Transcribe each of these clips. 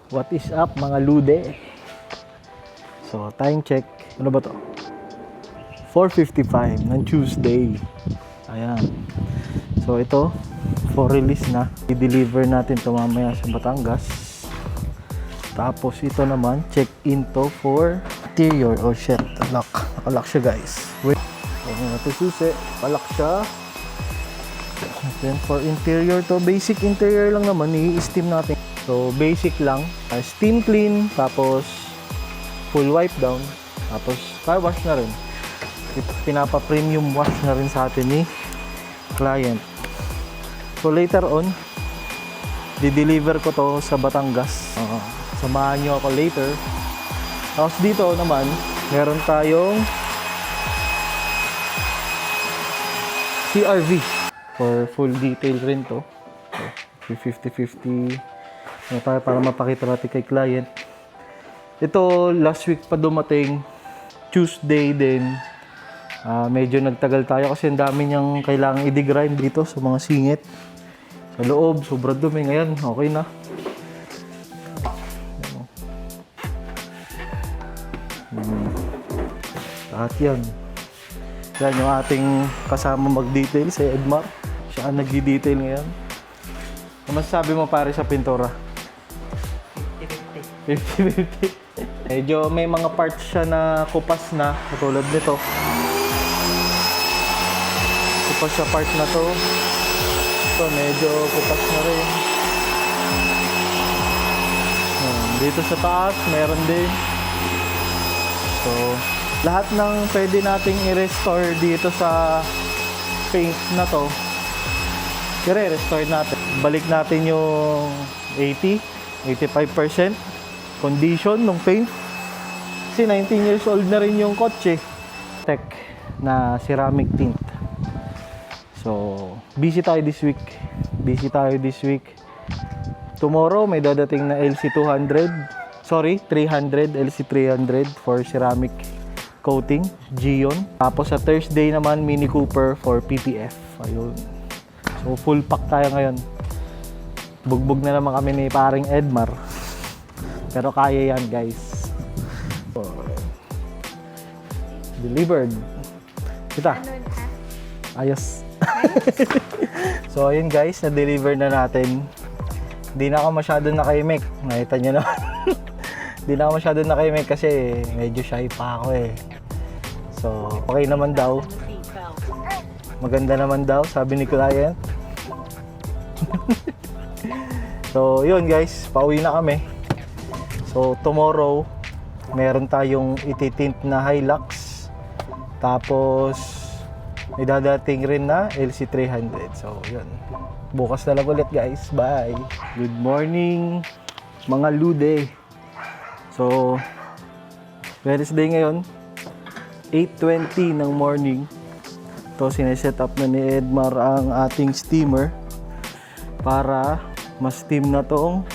What is up mga lude? So, time check. Ano ba to? 4:55 ng Tuesday. Ayan. So, ito, for release na. I-deliver natin ito mamaya sa Batangas. Tapos, ito naman, check-in to for interior. Oh shit, lock. Nakalock siya guys. Wait. So, ito susi. Palak siya. Then, for interior to, basic interior lang naman. I-steam natin. So, basic lang. Steam clean, tapos full wipe down, tapos car wash na rin. Pinapa-premium wash na rin sa atin ni client. So, later on, di-deliver ko to sa Batangas. Samahan nyo ako later. Tapos dito naman, meron tayong CRV for full detail rin to. So, 50-50 tayo para mapakita natin kay client. Ito, last week pa dumating, Tuesday din. Medyo nagtagal tayo kasi ang dami niyang kailangang i-degrime dito sa mga singit. Sa loob, sobrang dumi. Ngayon, okay na. Lahat yan. Yan yung ating kasama mag-detail, si Edmar. Siya ang nag-detail ngayon. Ano masasabi mo pare sa pintura? 50-50. Medyo may mga parts siya na kupas na, katulad nito. Kupas sa part na to. Ito, medyo kupas na rin. Dito sa taas, meron din. So, lahat ng pwede nating i-restore dito sa paint na to, i-restore natin. Balik natin yung 85% condition ng paint. Kasi 19 years old na rin yung kotse. Tech na ceramic tint. So, busy tayo this week. Tomorrow, may dadating na LC300 LC300 for ceramic coating, Gion. Tapos sa Thursday naman, Mini Cooper for PPF. Ayun. So, full pack tayo ngayon. Bugbog na naman kami ni paring Edmar. Pero kaya yan, guys. So, delivered. Kita. Ayos. So, ayun guys, na-deliver na natin. Hindi na ako masyado nakaimik. Nakita nyo naman. Hindi na ako masyado nakaimik kasi medyo shy pa ako eh. So, okay naman daw. Maganda naman daw, sabi ni client. So, yun guys, pauwi na kami. So, tomorrow, meron tayong ititint na Hilux. Tapos, may dadating rin na LC300. So, yun. Bukas na lang ulit guys. Bye! Good morning, mga lude. So, Wednesday ngayon, 8:20 ng morning. Ito, sineset up na ni Edmar ang ating steamer para ma-steam na tong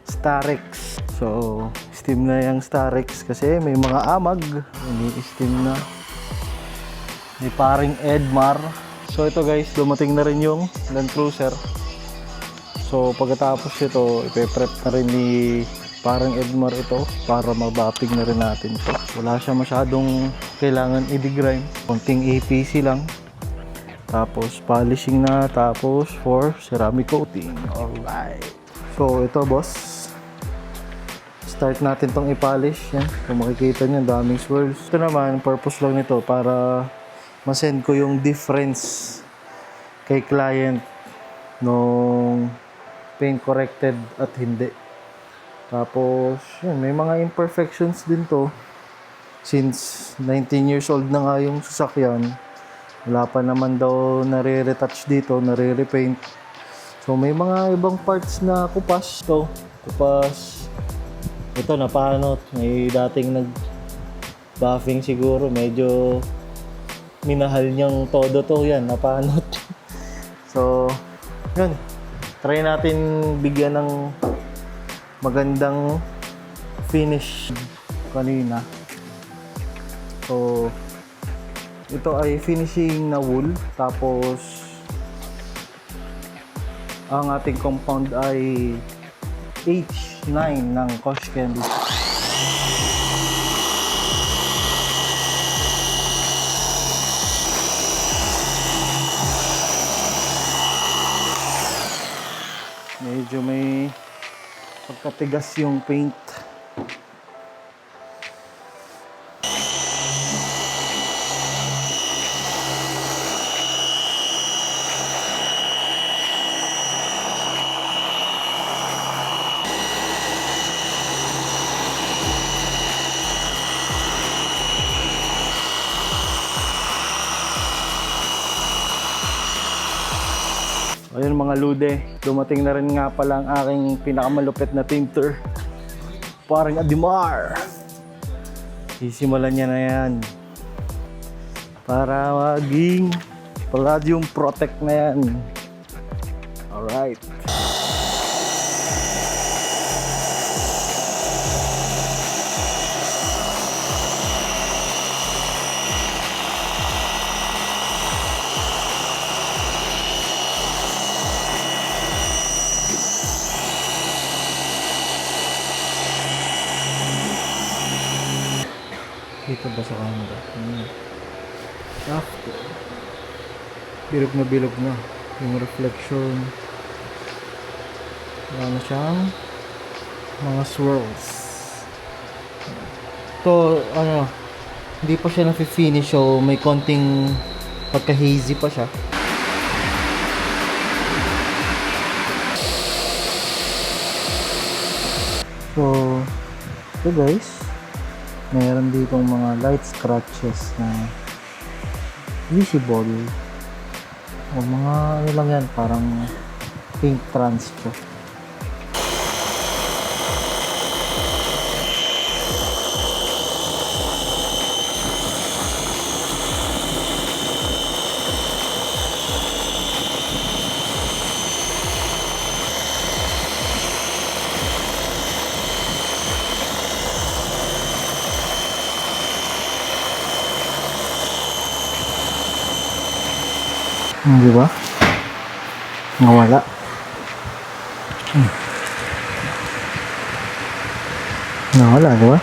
Starex. So, steam na yung Starex kasi may mga amag. Ini-steam na ni paring Edmar. So, ito guys, dumating na rin yung Land Cruiser. So, pagkatapos ito, ipe-prep na rin ni paring Edmar ito para mabapping na rin natin ito. Wala siya masyadong kailangan i-degrime. Konting APC lang. Tapos, polishing na. Tapos, for ceramic coating. Alright. So, ito boss. Start natin tong i-polish. Yan. Kung makikita nyo, daming swirls. Ito naman, purpose lang nito para masend ko yung difference kay client nung paint corrected at hindi. Tapos, yun, may mga imperfections din to. Since 19 years old na nga yung sasakyan, wala pa naman daw nare-retouch dito, nare-repaint. So, may mga ibang parts na kupas to. Kupas. Ito, napanot. May dating nag-buffing siguro. Medyo minahal niyang todo to. Yan, napanot. So, yun. Try natin bigyan ng magandang finish kanina. So, ito ay finishing na wool. Tapos, ang ating compound ay H9 ng Kosh Candy. Medyo may pagkatigas yung paint. Ayun mga lude, dumating na rin nga pala ang aking pinakamalupit na tinter. Parang Adimar. Sisimulan niya na yan. Para maging Palladium Protect na yan. Alright. Dito ba sa camera? After. Bilog na. Yung reflection. Wala na siyang mga swirls. Ito, hindi pa siya na-finish, so may konting pagka-hazy pa siya. So, ito guys. Meron ditong mga light scratches na visible o mga ano lang yan, parang pink transfer. Di ba? Nawala. Nawala, di ba?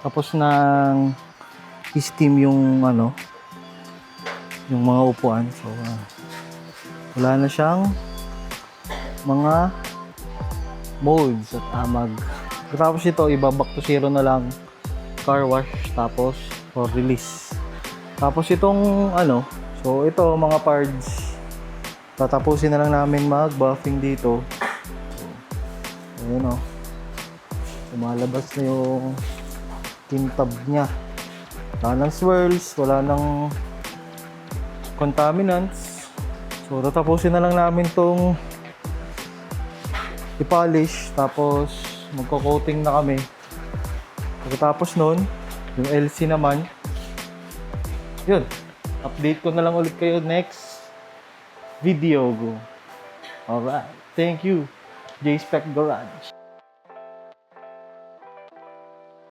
Tapos nang steam yung yung mga upuan. So, wala na siyang mga molds at amag. Tapos ito, iba back to zero na lang. Car wash, tapos for release. Tapos itong so ito mga parts, tatapusin na lang namin mag-buffing dito. So, ayun lumalabas na yung tintab niya. Wala ng swirls, wala ng contaminants. So tatapusin na lang namin tong i-polish, tapos magko-coating na kami. Pagkatapos nun, yung LC naman, yun, update ko na lang ulit kayo next video. Alright, thank you, J-Spec Garage.